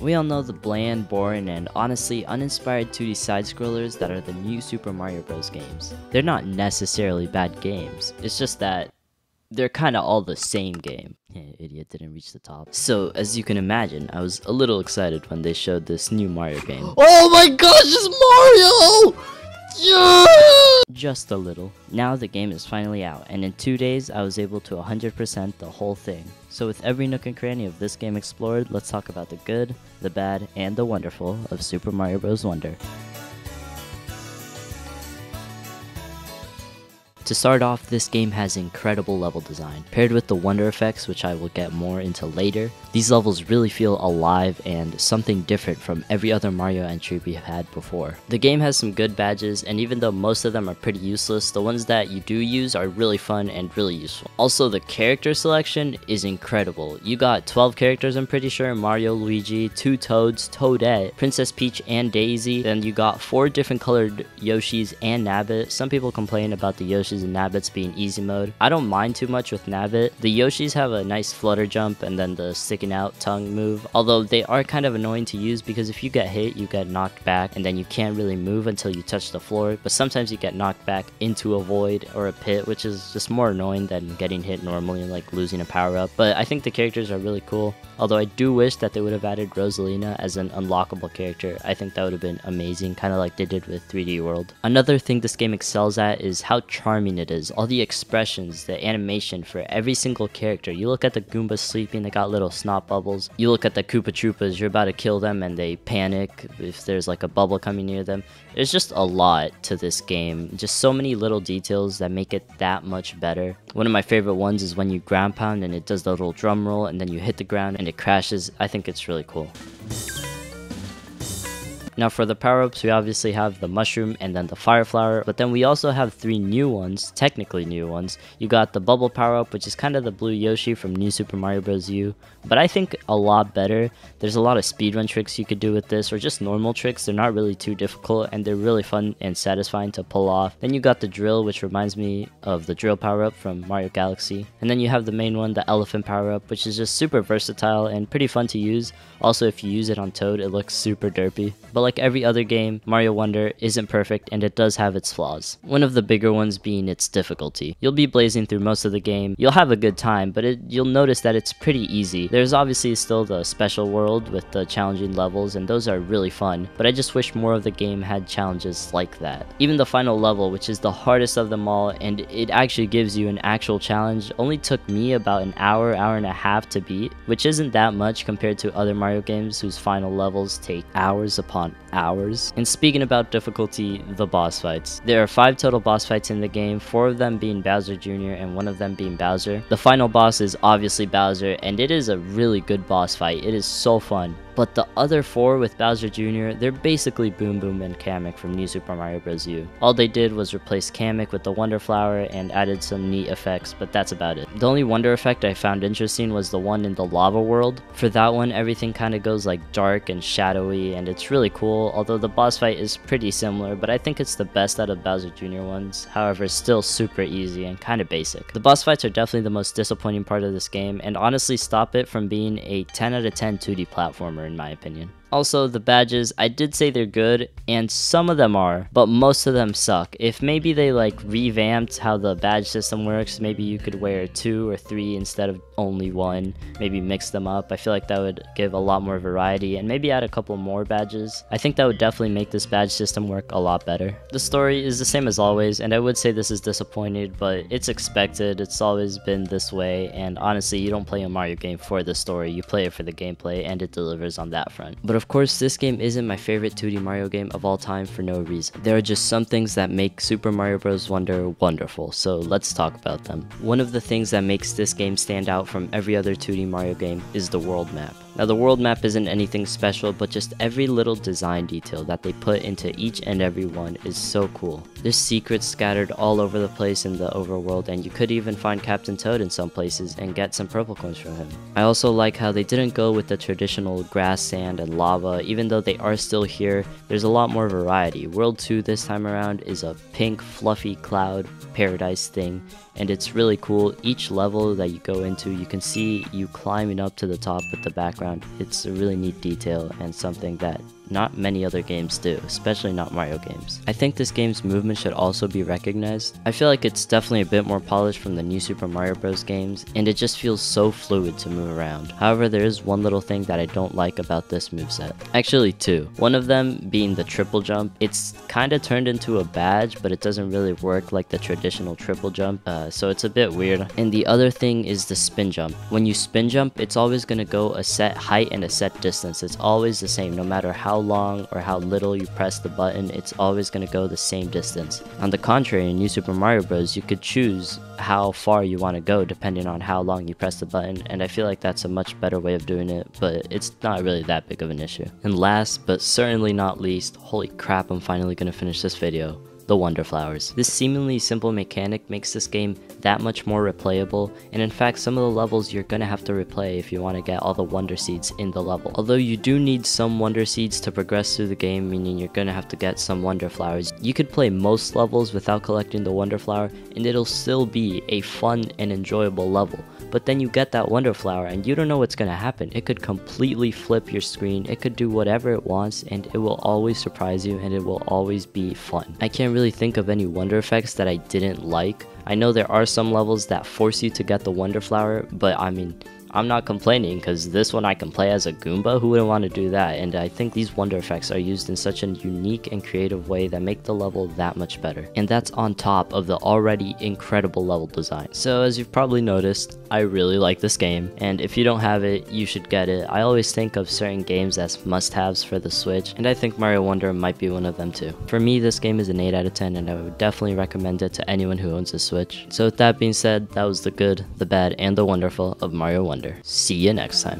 We all know the bland, boring, and honestly uninspired 2D side-scrollers that are the new Super Mario Bros. Games. They're not necessarily bad games, it's just that they're kinda all the same game. Yeah, idiot, didn't reach the top. So, as you can imagine, I was a little excited when they showed this new Mario game. Oh my gosh, it's Mario! Yeah! Just a little. Now the game is finally out, and in 2 days I was able to 100% the whole thing. So with every nook and cranny of this game explored, let's talk about the good, the bad, and the wonderful of Super Mario Bros. Wonder. To start off, this game has incredible level design. Paired with the wonder effects, which I will get more into later, these levels really feel alive and something different from every other Mario entry we've had before. The game has some good badges, and even though most of them are pretty useless, the ones that you do use are really fun and really useful. Also, the character selection is incredible. You got 12 characters, I'm pretty sure: Mario, Luigi, 2 Toads, Toadette, Princess Peach, and Daisy. Then you got 4 different colored Yoshis and Nabbit. Some people complain about the Yoshis and Nabbits being easy mode. I don't mind too much with Nabbit. The Yoshis have a nice flutter jump and then the sticking out tongue move, although they are kind of annoying to use because if you get hit, you get knocked back and then you can't really move until you touch the floor, but sometimes you get knocked back into a void or a pit, which is just more annoying than getting hit normally and like losing a power up. But I think the characters are really cool, although I do wish that they would have added Rosalina as an unlockable character. I think that would have been amazing, kind of like they did with 3D World. Another thing this game excels at is how charming it is. All the expressions, the animation for every single character. You look at the Goombas sleeping, they got little snot bubbles. You look at the Koopa Troopas, you're about to kill them and they panic if there's like a bubble coming near them. There's just a lot to this game. Just so many little details that make it that much better. One of my favorite ones is when you ground pound and it does the little drum roll and then you hit the ground and it crashes. I think it's really cool. Now for the power-ups, we obviously have the mushroom and then the fire flower, but then we also have 3 new ones, technically new ones. You got the bubble power-up, which is kind of the blue Yoshi from New Super Mario Bros. U, but I think a lot better. There's a lot of speedrun tricks you could do with this, or just normal tricks. They're not really too difficult, and they're really fun and satisfying to pull off. Then you got the drill, which reminds me of the drill power-up from Mario Galaxy. And then you have the main one, the elephant power-up, which is just super versatile and pretty fun to use. Also, if you use it on Toad, it looks super derpy. But like every other game, Mario Wonder isn't perfect and it does have its flaws. One of the bigger ones being its difficulty. You'll be blazing through most of the game, you'll have a good time, but you'll notice that it's pretty easy. There's obviously still the special world with the challenging levels, and those are really fun, but I just wish more of the game had challenges like that. Even the final level, which is the hardest of them all, and it actually gives you an actual challenge, only took me about an hour and a half to beat, which isn't that much compared to other Mario games whose final levels take hours upon hours. And speaking about difficulty, the boss fights. There are 5 total boss fights in the game, 4 of them being Bowser Jr. and 1 of them being Bowser. The final boss is obviously Bowser, and it is a really good boss fight. It is so fun. But the other 4 with Bowser Jr., they're basically Boom Boom and Kamek from New Super Mario Bros. U. All they did was replace Kamek with the Wonder Flower and added some neat effects, but that's about it. The only Wonder effect I found interesting was the one in the lava world. For that one, everything kind of goes like dark and shadowy, and it's really cool, although the boss fight is pretty similar, but I think it's the best out of Bowser Jr. ones. However, it's still super easy and kind of basic. The boss fights are definitely the most disappointing part of this game, and honestly stop it from being a 10 out of 10 2D platformer in my opinion. Also, the badges, I did say they're good, and some of them are, but most of them suck. If maybe they like revamped how the badge system works, maybe you could wear 2 or 3 instead of only 1, maybe mix them up. I feel like that would give a lot more variety, and maybe add a couple more badges. I think that would definitely make this badge system work a lot better. The story is the same as always, and I would say this is disappointed, but it's expected. It's always been this way, and honestly, you don't play a Mario game for the story, you play it for the gameplay, and it delivers on that front. But of course, this game isn't my favorite 2D Mario game of all time for no reason. There are just some things that make Super Mario Bros. Wonder wonderful, so let's talk about them. One of the things that makes this game stand out from every other 2D Mario game is the world map. Now the world map isn't anything special, but just every little design detail that they put into each and every one is so cool. There's secrets scattered all over the place in the overworld, and you could even find Captain Toad in some places and get some purple coins from him. I also like how they didn't go with the traditional grass, sand, and lava. Even though they are still here, there's a lot more variety. World 2 this time around is a pink fluffy cloud paradise thing, and it's really cool. Each level that you go into, you can see you climbing up to the top with the background. It's a really neat detail and something that not many other games do, especially not Mario games. I think this game's movement should also be recognized. I feel like it's definitely a bit more polished from the new Super Mario Bros. Games, and it just feels so fluid to move around. However, there is one little thing that I don't like about this moveset. Actually two. One of them being the triple jump. It's kinda turned into a badge, but it doesn't really work like the traditional triple jump, so it's a bit weird. And the other thing is the spin jump. When you spin jump, it's always gonna go a set height and a set distance. It's always the same, no matter how long or how little you press the button, it's always going to go the same distance. On the contrary, in New Super Mario Bros., you could choose how far you want to go depending on how long you press the button, and I feel like that's a much better way of doing it, but it's not really that big of an issue. And last, but certainly not least, holy crap, I'm finally going to finish this video, the Wonder Flowers. This seemingly simple mechanic makes this game that much more replayable, and in fact some of the levels you're gonna have to replay if you want to get all the Wonder Seeds in the level. Although you do need some Wonder Seeds to progress through the game, meaning you're gonna have to get some Wonder Flowers. You could play most levels without collecting the Wonder Flower and it'll still be a fun and enjoyable level. But then you get that Wonder Flower and you don't know what's gonna happen. It could completely flip your screen, it could do whatever it wants, and it will always surprise you and it will always be fun. I can't really think of any Wonder effects that I didn't like. I know there are some levels that force you to get the Wonder Flower, but I mean, I'm not complaining because this one I can play as a Goomba. Who wouldn't want to do that? And I think these Wonder effects are used in such a unique and creative way that make the level that much better. And that's on top of the already incredible level design. So as you've probably noticed, I really like this game, and if you don't have it, you should get it. I always think of certain games as must-haves for the Switch, and I think Mario Wonder might be one of them too. For me, this game is an 8 out of 10, and I would definitely recommend it to anyone who owns a Switch. So with that being said, that was the good, the bad, and the wonderful of Mario Wonder. See you next time.